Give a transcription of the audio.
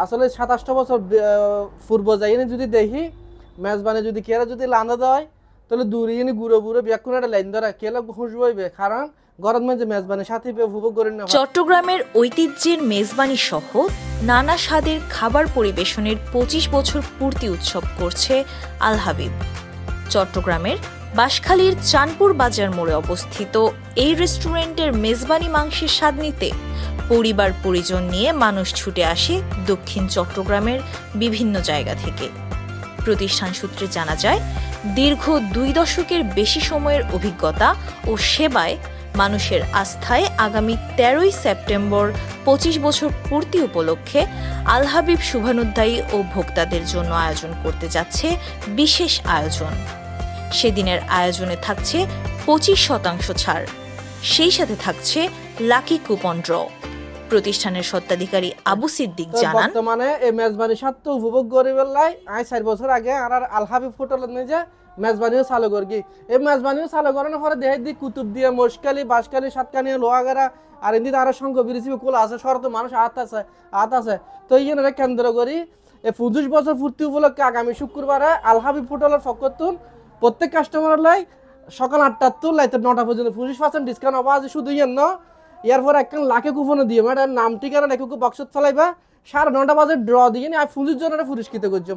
আসলে 27টা বছর পূর্ব যাইনি যদি দেখি মেজবানে যদি কেরা যদি লান্দা দেয় তাহলে দূরে ইনি গুঁড়ো বুড়ো বিয়াকুন একটা লাইন ধরা কেলা খুশবু হইবে কারণ গরম মাঝে মেজবানের সাথে উপভোগ করেন না। চট্টগ্রামের ঐতিহ্যের মেজবানি সহ নানা স্বাদের খাবার পরিবেশনের 25 বছর পূর্তি উৎসব করছে আল হাবিব। চট্টগ্রামের বাঁশখালীর চাঁদপুর বাজার মোড়ে অবস্থিত এই রেস্টুরেন্টের মেজবানি মাংসের স্বাদ নিতে পরিবার পরিজন নিয়ে মানুষ ছুটে আসে দক্ষিণ চট্টগ্রামের বিভিন্ন জায়গা থেকে। প্রতিষ্ঠান সূত্রে জানা যায়, দীর্ঘ 2 দশকের বেশি সময়ের অভিজ্ঞতা ও সেবায় মানুষের আস্থায় আগামী 13ই সেপ্টেম্বর 25 বছর পূর্তি উপলক্ষে আল হাবিব শুভানুধ্যায়ী ও ভোক্তাদের জন্য আয়োজন করতে যাচ্ছে বিশেষ আয়োজন। সেদিনের আয়োজনে থাকছে 25% ছাড়, সেই সাথে থাকছে লাকি কুপন ড্র। প্রতিষ্ঠানের স্বত্বাধিকারী আবু সিদ্দিক জানান, বর্তমানে এই মেজবানি স্বাদ তো উপভোগ করিবার লাই 4 বছর আগে আর আল হাবিব হোটেলত নিয়ে যে মেজবানিও চালু করি। এই মেজবানিও চালু করানোর পরে দেহে দি কুতুব দিয়ে মশকালি বাঁশকালি সাতকানি লোহাগাড়া আর এমনি আরো সংঘ বিরিসি কোলা আছে শরত মানুষ আত আছে তো ইয়ে কেন্দ্র করি এই 25 বছর পূর্তি উপলক্ষে আগামী শুক্রবারে আল হাবিব হোটেলের পক্ষতুন প্রত্যেক কাস্টমারের লাই সকাল 8টার তুন লাইতে 9টা পর্যন্ত 25% ডিসকাউন্ট হওয়া আছে। শুধু ইয়ে ন এরপর একখান লাখে কুপনও দিয়ে ম্যাডাম নাম ঠিকানা লেখক বক্সত চালাইবা 9:30 বাজে ড্র দিয়ে আমি 25 জনের পুরস্কৃত করছি।